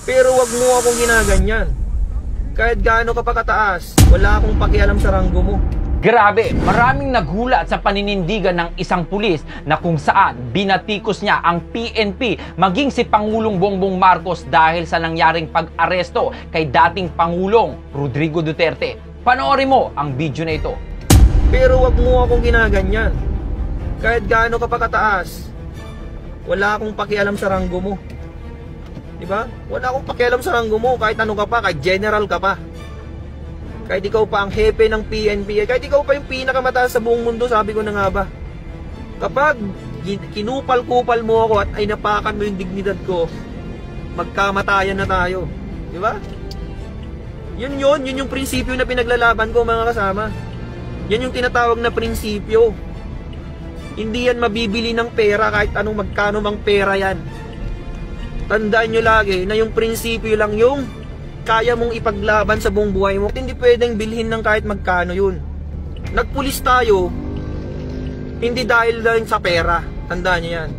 Pero wag mo akong ginaganyan. Kahit gaano ka pa kataas, wala akong pakialam sa ranggo mo. Grabe, maraming nagulat sa paninindigan ng isang pulis na kung saan binatikos niya ang PNP maging si Pangulong Bongbong Marcos dahil sa nangyaring pag-aresto kay dating Pangulong Rodrigo Duterte. Panoorin mo ang video na ito. Pero wag mo akong ginaganyan. Kahit gaano ka pa kataas, wala akong pakialam sa ranggo mo. Diba? Wala akong pakialam sa ranggo mo. Kahit ano ka pa, kahit general ka pa, kahit ikaw pa ang hepe ng PNP, kahit ikaw pa yung pinakamataas sa buong mundo, sabi ko na nga ba, kapag kinupal-kupal mo ako at ay napakan mo yung dignidad ko, magkamatayan na tayo. Diba? Yun yung prinsipyo na pinaglalaban ko, mga kasama. Yan yung tinatawag na prinsipyo. Hindi yan mabibili ng pera kahit anong magkano mang pera yan. Tandaan nyo lagi na yung prinsipyo lang yung kaya mong ipaglaban sa buong buhay mo. Hindi pwedeng bilhin ng kahit magkano yun. Nagpulis tayo, hindi dahil lang sa pera. Tandaan nyo yan.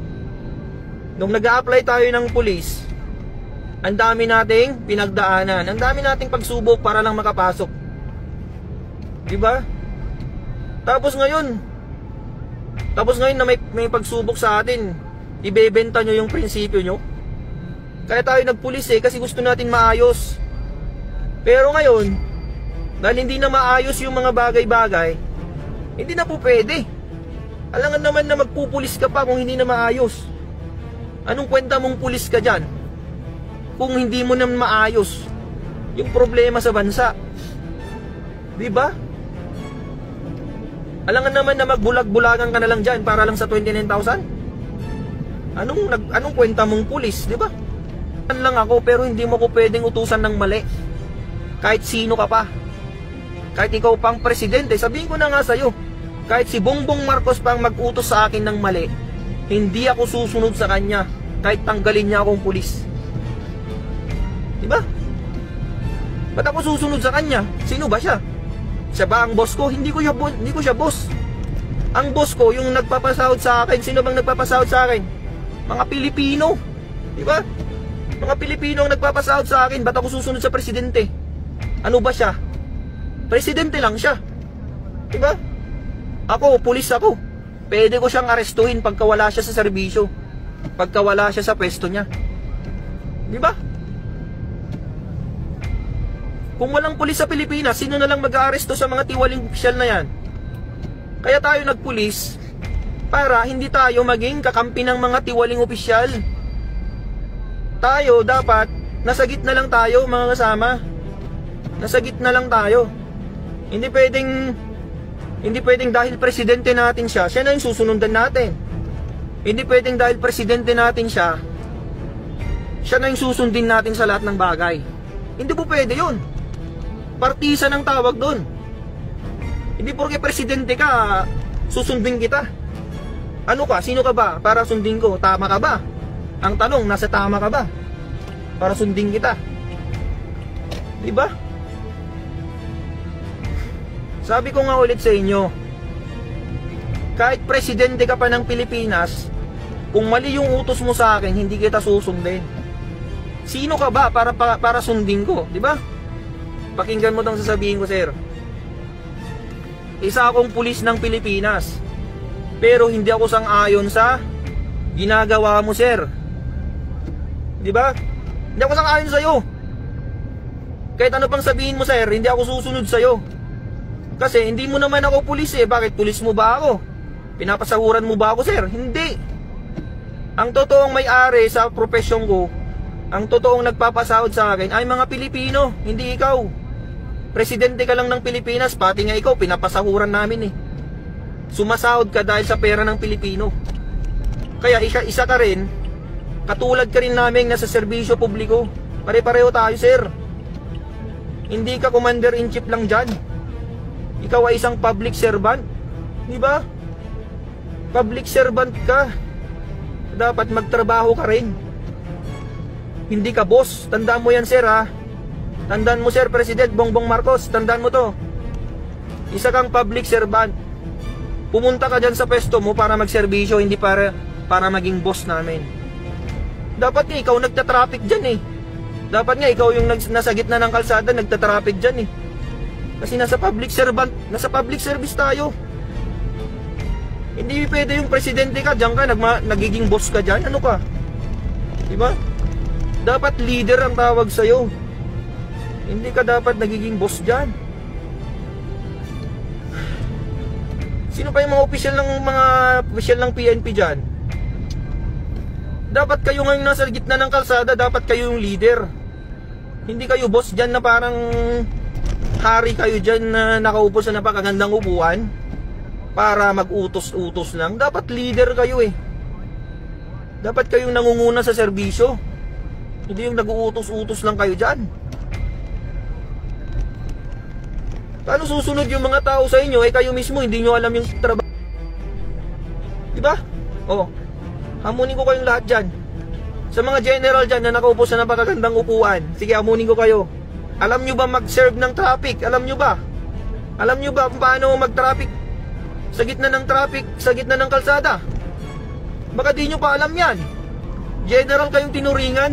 Nung nag-a-apply tayo ng pulis, ang dami nating pinagdaanan, ang dami nating pagsubok para lang makapasok. Diba? Tapos ngayon na may pagsubok sa atin, ibebenta nyo yung prinsipyo nyo. Kaya tayo nagpulis kasi gusto natin maayos. Pero ngayon, dahil hindi na maayos yung mga bagay-bagay, hindi na po pwede. Alangan naman na magpupulis ka pa kung hindi na maayos. Anong kwenta mong pulis ka dyan kung hindi mo na maayos yung problema sa bansa? Diba? Alangan naman na magbulag-bulagan ka na lang dyan para lang sa 29,000? Anong kwenta mong pulis, diba? Lang ako, pero hindi mo ko pwedeng utusan ng mali. Kahit sino ka pa, kahit ikaw pang presidente, sabihin ko na nga sa'yo, kahit si Bongbong Marcos pang mag-utos sa akin ng mali, hindi ako susunod sa kanya kahit tanggalin niya akong pulis. Diba? Ba't ako susunod sa kanya? Sino ba siya? Siya ba ang boss ko? Hindi ko siya boss. Ang boss ko yung nagpapasahod sa akin. Sino bang nagpapasahod sa akin? Mga Pilipino. Diba? Mga Pilipino ang nagpapasahod sa akin. Ba't ako susunod sa presidente? Ano ba siya? Presidente lang siya. Diba? Ako, pulis ako. Pwede ko siyang arestuhin pagka wala siya sa serbisyo, pagka wala siya sa pwesto niya. Diba? Kung walang pulis sa Pilipinas, sino na lang mag-aaresto sa mga tiwaling opisyal na yan? Kaya tayo nagpulis para hindi tayo maging kakampi ng mga tiwaling opisyal. Tayo dapat nasa gitna lang tayo, mga kasama. Nasa gitna lang tayo. Hindi pwedeng dahil presidente natin siya na yung susunundan natin. Hindi pwedeng dahil presidente natin siya na yung susundin natin sa lahat ng bagay. Hindi po pwede yun. Partisan ang tawag doon. Hindi porke presidente ka, susundin kita. Ano ka? Sino ka ba para sundin ko? Tama ka ba? Ang tanong, nasa tama ka ba para sundin kita? Diba? Sabi ko nga ulit sa inyo, kahit presidente ka pa ng Pilipinas, kung mali yung utos mo sa akin, hindi kita susundin. Sino ka ba para sundin ko? Diba? Pakinggan mo tong sasabihin ko, sir. Isa akong pulis ng Pilipinas, pero hindi ako sang-ayon sa ginagawa mo, sir. Diba? Hindi ako sang-ayon sa'yo. Kahit ano pang sabihin mo, sir, hindi ako susunod sa'yo. Kasi hindi mo naman ako pulis Bakit pulis mo ba ako? Pinapasahuran mo ba ako, sir? Hindi. Ang totoong may-ari sa profesyon ko, ang totoong nagpapasahod sa akin ay mga Pilipino, hindi ikaw. Presidente ka lang ng Pilipinas, pati nga ikaw, pinapasahuran namin Sumasahod ka dahil sa pera ng Pilipino. Kaya isa ka rin, katulad ka rin namin nasa serbisyo publiko. Pare-pareho tayo, sir. Hindi ka commander-in-chief lang dyan. Ikaw ay isang public servant. Diba? Public servant ka. Dapat magtrabaho ka rin. Hindi ka boss. Tandaan mo yan, sir, ha? Tandaan mo, sir, President Bongbong Marcos. Tandaan mo to. Isa kang public servant. Pumunta ka dyan sa pwesto mo para magserbisyo, hindi para maging boss namin. Dapat ikaw nagtatraffic dyan Dapat nga ikaw yung nasa gitna ng kalsada, nagtatraffic dyan eh. Kasi nasa public service tayo. Hindi pwede yung presidente ka, diyan ka, nagiging boss ka dyan. Ano ka? Diba? Dapat leader ang tawag sa'yo. Hindi ka dapat nagiging boss dyan. Sino pa yung mga opisyal ng PNP dyan? Dapat kayo ngayong nasa gitna ng kalsada, dapat kayo yung leader. Hindi kayo boss dyan na parang hari kayo dyan na nakaupo sa napakagandang upuan para mag-utos-utos lang. Dapat leader kayo eh. Dapat kayong nangunguna sa serbisyo. Hindi yung nag-uutos-utos lang kayo dyan. Paano susunod yung mga tao sa inyo kayo mismo hindi nyo alam yung trabaho? Diba? Oh, hamunin ko kayong lahat dyan. Sa mga general dyan na nakaupo sa napakagandang upuan, sige, hamunin ko kayo. Alam nyo ba mag-serve ng traffic? Alam nyo ba? Alam nyo ba kung paano mag-traffic sa gitna ng traffic, sa gitna ng kalsada? Baka di nyo pa alam yan. General kayong tinuringan.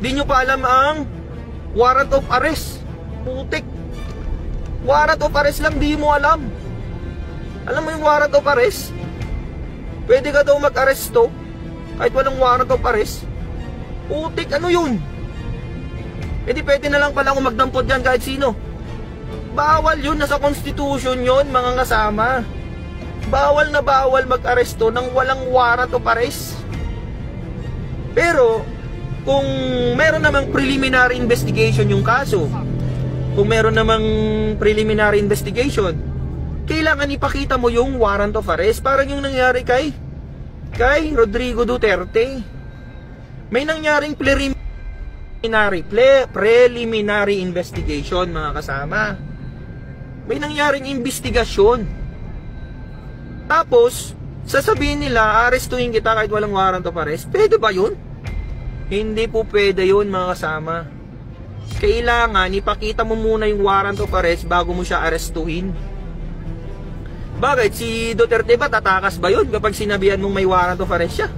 Di nyo pa alam ang warrant of arrest. Putik. Warrant of arrest lang, di mo alam. Alam mo yung warrant of arrest? Pwede ka daw mag-aresto kahit walang warrant of arrest. Putik, ano yun? Pwede na lang pala akong magdampot dyan kahit sino. Bawal yun, nasa constitution yun, mga kasama. Bawal na bawal mag-aresto nang walang warrant of arrest. Pero kung meron namang preliminary investigation yung kaso, kung meron namang preliminary investigation, kailangan ipakita mo yung warrant of arrest. Parang yung nangyari kay Rodrigo Duterte. May nangyaring preliminary investigation, mga kasama. May nangyaring investigasyon. Tapos sasabihin nila, arestuhin kita kahit walang warrant of arrest. Pwede ba yun? Hindi po pwede yun, mga kasama. Kailangan ipakita mo muna yung warrant of arrest bago mo siya arestuhin. Bakit? Si Duterte ba tatakas ba yun kapag sinabihan mong may warrant of arrest siya?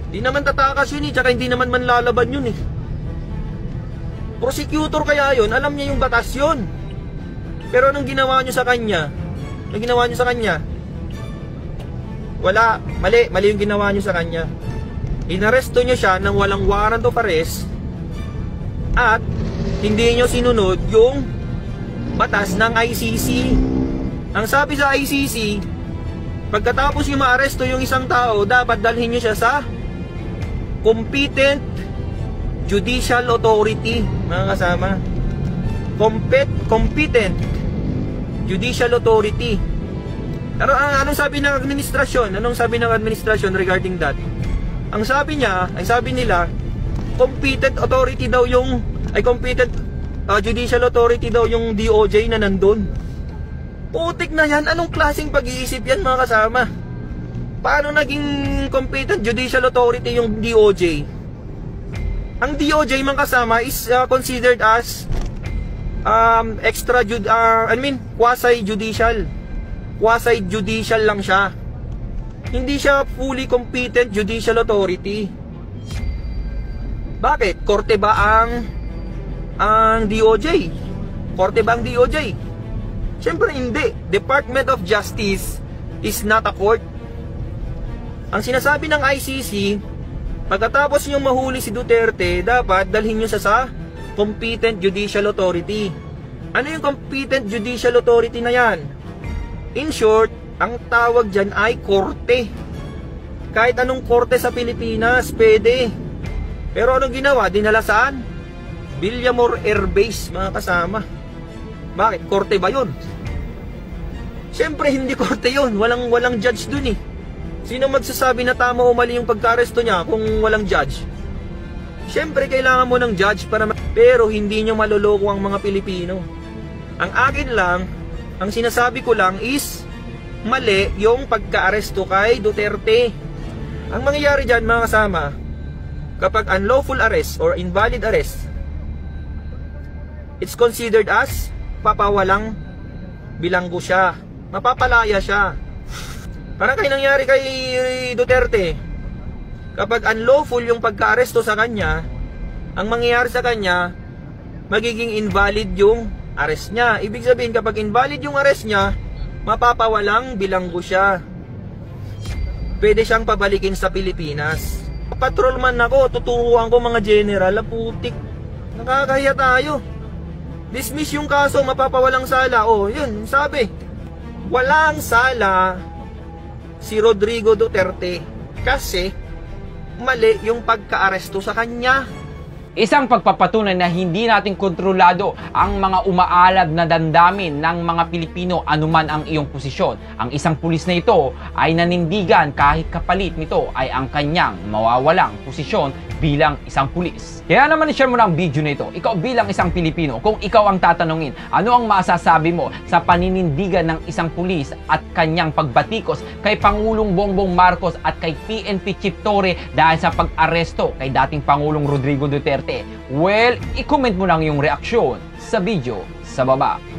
Di naman tatakas yun eh, tsaka hindi naman manlalaban yun eh. Prosecutor kaya yun, alam niya yung batas yun. Pero anong ginawa nyo sa kanya? Anong ginawa nyo sa kanya? Wala, mali yung ginawa nyo sa kanya. Inaresto nyo siya nang walang warrant of arrest at hindi nyo sinunod yung batas ng ICC. Ang sabi sa ICC, pagkatapos nyo maaresto yung isang tao, dapat dalhin nyo siya sa competent judicial authority, mga kasama. Competent judicial authority. Anong sabi ng administrasyon? Anong sabi ng administrasyon regarding that? Ang sabi nila, competent authority daw yung, competent judicial authority daw yung DOJ na nandun. Putik na yan. Anong klaseng pag-iisip yan, mga kasama? Paano naging competent judicial authority yung DOJ? Ang DOJ, mga kasama, is considered as quasi-judicial. Quasi-judicial lang siya. Hindi siya fully competent judicial authority. Bakit? Korte ba ang DOJ? Korte ba ang DOJ? Siyempre hindi. Department of Justice is not a court. Ang sinasabi ng ICC, pagkatapos nyo mahuli si Duterte, dapat dalhin nyo sa competent judicial authority. Ano yung competent judicial authority na yan? In short, ang tawag dyan ay korte. Kahit anong korte sa Pilipinas, pwede. Pero anong ginawa? Dinala saan? Villamor Air Base, mga kasama. Bakit? Korte ba yun? Siyempre hindi korte yun. Walang judge dun eh. Sino magsasabi na tama o mali yung pagka-aresto niya kung walang judge? Siyempre kailangan mo ng judge para pero hindi nyo maloloko ang mga Pilipino. Ang akin lang, ang sinasabi ko lang is mali yung pagka-aresto kay Duterte. Ang mangyayari dyan, mga kasama, kapag unlawful arrest or invalid arrest, it's considered as papawalang bilanggo siya. Mapapalaya siya. Parang kayo nangyari kay Duterte. Kapag unlawful yung pagka-aresto sa kanya, ang mangyayari sa kanya, magiging invalid yung arrest niya. Ibig sabihin, kapag invalid yung arrest niya, mapapawalang bilanggo siya. Pwede siyang pabalikin sa Pilipinas. Patrolman ako, tuturuan ko mga general, putik. Nakakahiya tayo. Dismiss yung kaso, mapapawalang sala. Oh, yun, sabi. Walang sala si Rodrigo Duterte kasi mali yung pagka-aresto sa kanya. Isang pagpapatunay na hindi natin kontrolado ang mga umaalab na damdamin ng mga Pilipino anuman ang iyong posisyon. Ang isang pulis na ito ay nanindigan kahit kapalit nito ay ang kanyang mawawalang posisyon bilang isang pulis. Kaya naman i-share mo na ang video na ito. Ikaw bilang isang Pilipino, kung ikaw ang tatanungin, ano ang masasabi mo sa paninindigan ng isang pulis at kanyang pagbatikos kay Pangulong Bongbong Marcos at kay PNP Chief Torre dahil sa pag-aresto kay dating Pangulong Rodrigo Duterte? Well, i-comment mo lang yung reaksyon sa video sa baba.